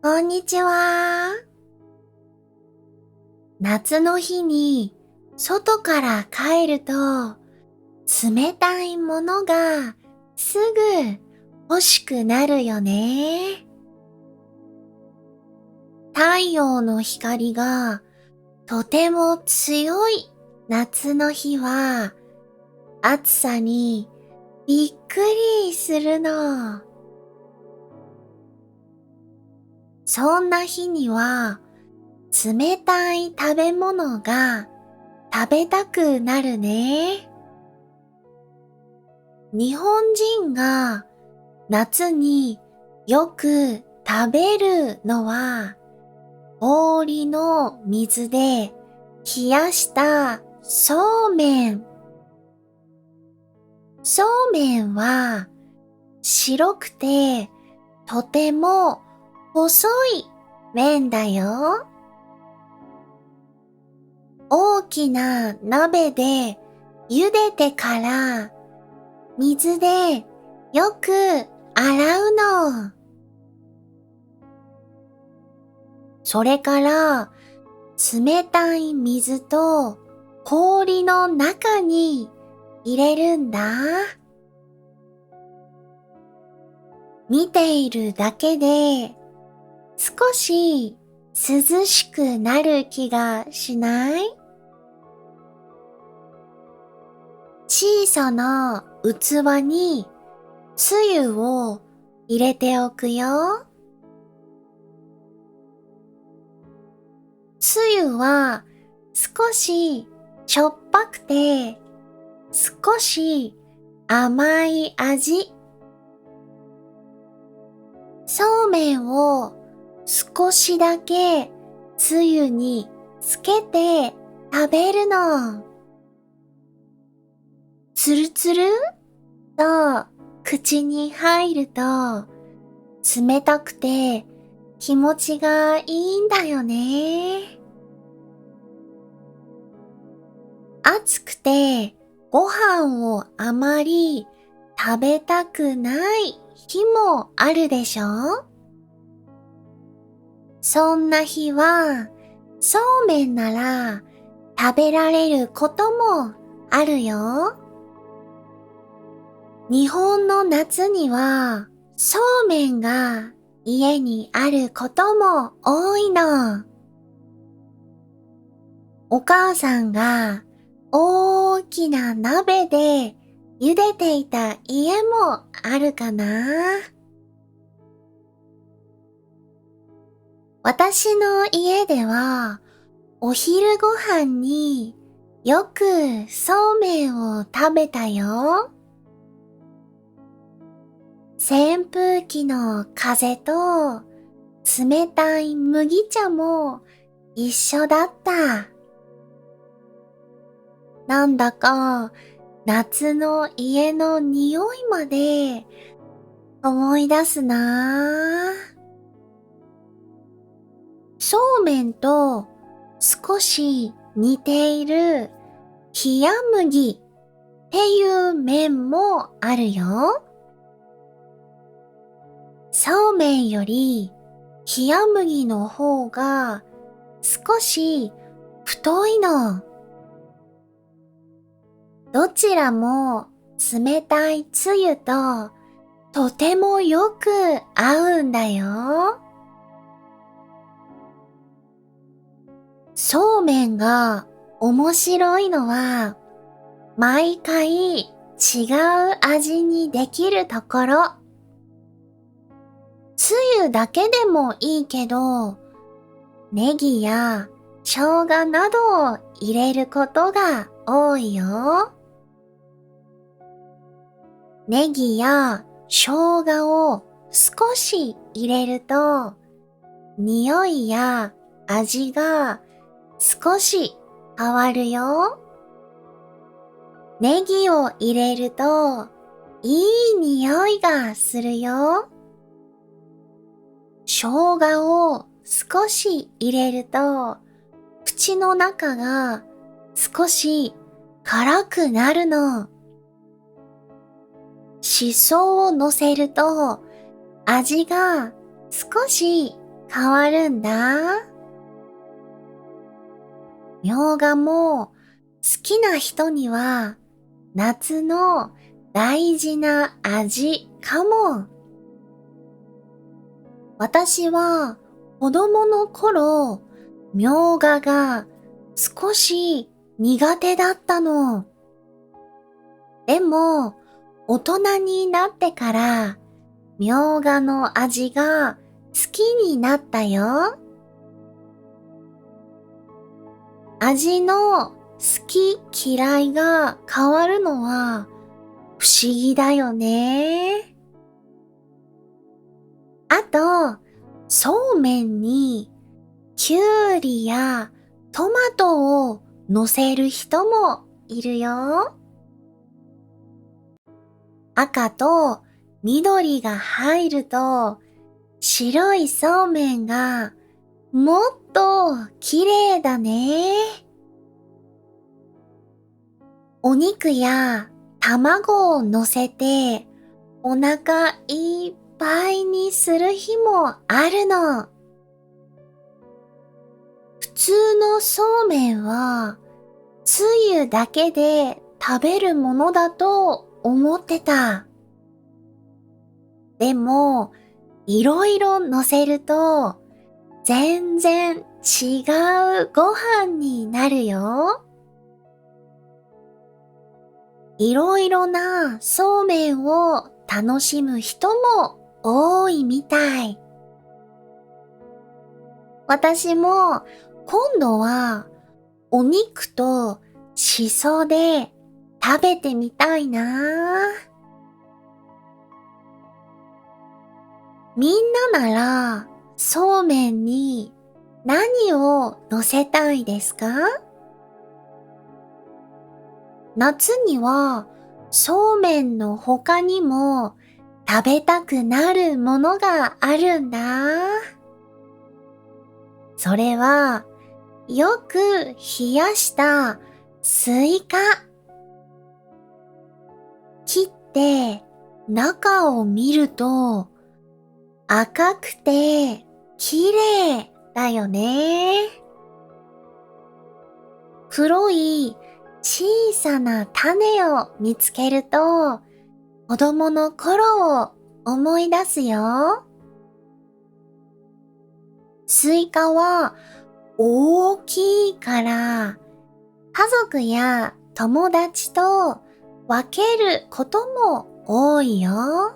こんにちは。夏の日に外から帰ると冷たいものがすぐ欲しくなるよね。太陽の光がとても強い夏の日は暑さにびっくりするの。そんな日には冷たい食べ物が食べたくなるね。日本人が夏によく食べるのは氷の水で冷やしたそうめん。そうめんは白くてとても細い麺だよ。大きな鍋で茹でてから水でよく洗うの。それから冷たい水と氷の中に入れるんだ。見ているだけで少し涼しくなる気がしない？小さな器につゆを入れておくよ。つゆは少ししょっぱくて少し甘い味。そうめんを少しだけつゆにつけて食べるの。つるつると口に入ると冷たくて気持ちがいいんだよね。暑くてご飯をあまり食べたくない日もあるでしょ？そんな日はそうめんなら食べられることもあるよ。日本の夏にはそうめんが家にあることも多いの。お母さんが大きな鍋で茹でていた家もあるかな。私の家ではお昼ご飯によくそうめんを食べたよ。扇風機の風と冷たい麦茶も一緒だった。なんだか夏の家の匂いまで思い出すなぁ。そうめんと少し似ている冷麦っていう麺もあるよ。そうめんより冷麦の方が少し太いの。どちらも冷たいつゆととてもよく合うんだよ。そうめんが面白いのは毎回違う味にできるところ。つゆだけでもいいけど、ネギや生姜などを入れることが多いよ。ネギや生姜を少し入れると、匂いや味が少し変わるよ。ネギを入れると、いい匂いがするよ。生姜を少し入れると、口の中が少し辛くなるの。しそを乗せると、味が少し変わるんだ。みょうがも好きな人には夏の大事な味かも。私は子供の頃、みょうがが少し苦手だったの。でも、大人になってから、みょうがの味が好きになったよ。味の好き嫌いが変わるのは不思議だよね。あと、そうめんにきゅうりやトマトを乗せる人もいるよ。赤と緑が入ると白いそうめんがもっと綺麗だね。お肉や卵を乗せてお腹いっぱいにする日もあるの。普通のそうめんはつゆだけで食べるものだと思ってた。でも、いろいろ乗せると全然違うご飯になるよ。いろいろなそうめんを楽しむ人も多いみたい。私も今度はお肉としそで食べてみたいな。みんなならそうめんに何を乗せたいですか？夏にはそうめんの他にも食べたくなるものがあるんだ。それはよく冷やしたスイカ。切って中を見ると赤くて綺麗だよね。黒い小さな種を見つけると子供の頃を思い出すよ。スイカは大きいから家族や友達と分けることも多いよ。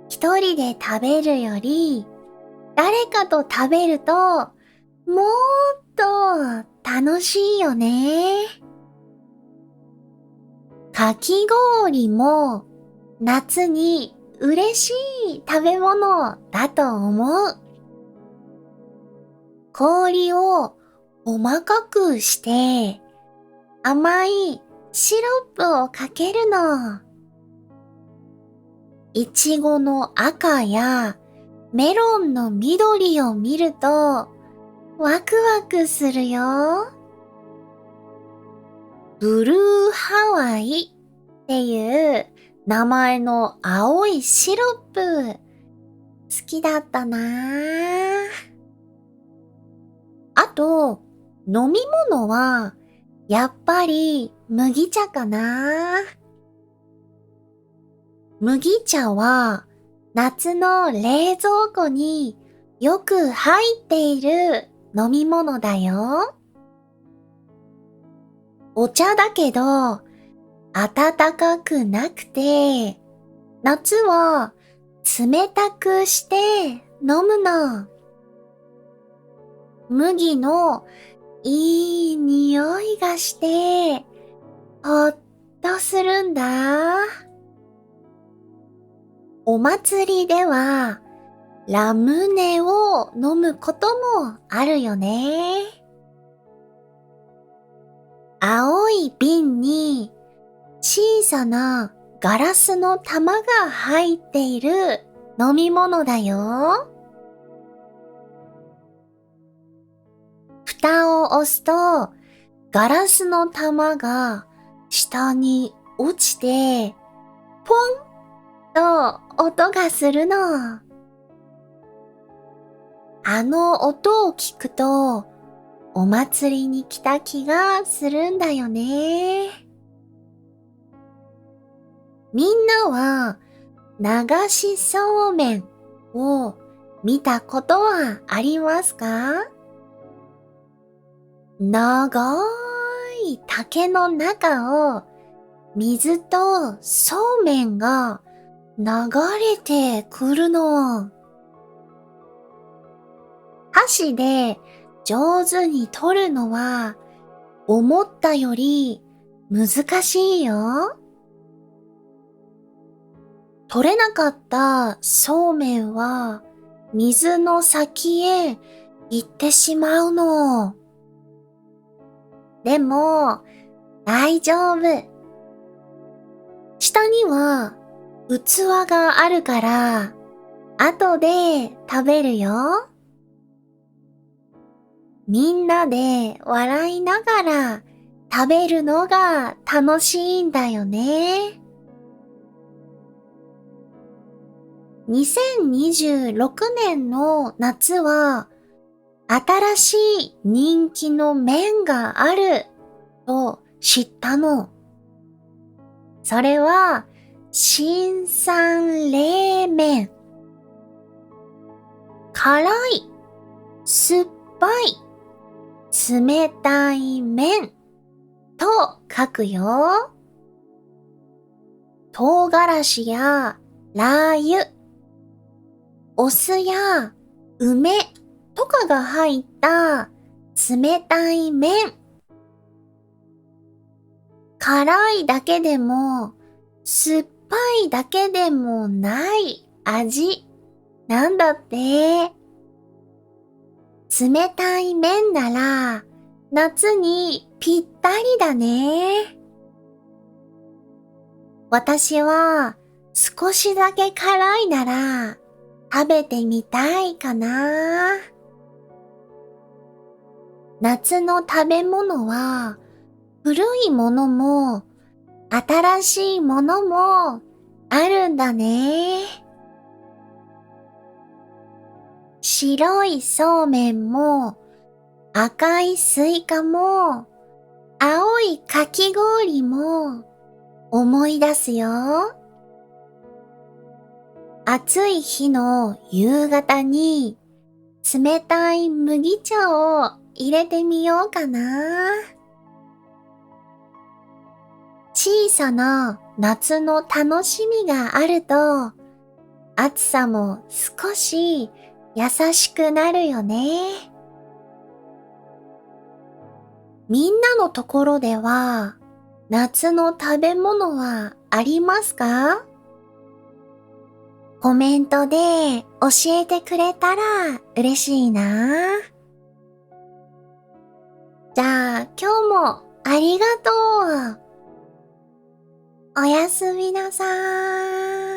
一人で食べるより誰かと食べるともっと楽しいよね。かき氷も夏に嬉しい食べ物だと思う。氷を細かくして甘いシロップをかけるの。いちごの赤やメロンの緑を見るとワクワクするよ。ブルーハワイっていう名前の青いシロップ好きだったなぁ。あと、飲み物はやっぱり麦茶かな。麦茶は夏の冷蔵庫によく入っている飲み物だよ。お茶だけど暖かくなくて夏は冷たくして飲むの。麦のいい匂いがしてほっとするんだ。お祭りではラムネを飲むこともあるよね。青い瓶に小さなガラスの玉が入っている飲み物だよ。蓋を押すとガラスの玉が下に落ちてポンと音がするの。あの音を聞くと、お祭りに来た気がするんだよね。みんなは、流しそうめんを見たことはありますか？長い竹の中を水とそうめんが流れてくるの。箸で上手に取るのは思ったより難しいよ。取れなかったそうめんは水の先へ行ってしまうの。でも大丈夫。下には器があるから後で食べるよ。みんなで笑いながら食べるのが楽しいんだよね。2026年の夏は新しい人気の麺があると知ったの。それは新三冷麺。辛い、酸っぱい、冷たい麺と書くよ。唐辛子やラー油、お酢や梅とかが入った冷たい麺。辛いだけでも酸っぱいだけでもない味なんだって。冷たい麺なら夏にぴったりだね。私は少しだけ辛いなら食べてみたいかな。夏の食べ物は古いものも新しいものもあるんだね。白いそうめんも赤いスイカも青いかき氷も思い出すよ。暑い日の夕方に冷たい麦茶を入れてみようかな。小さな夏の楽しみがあると暑さも少し優しくなるよね。みんなのところでは夏の食べ物はありますか？コメントで教えてくれたら嬉しいな。じゃあ今日もありがとう。おやすみなさーい。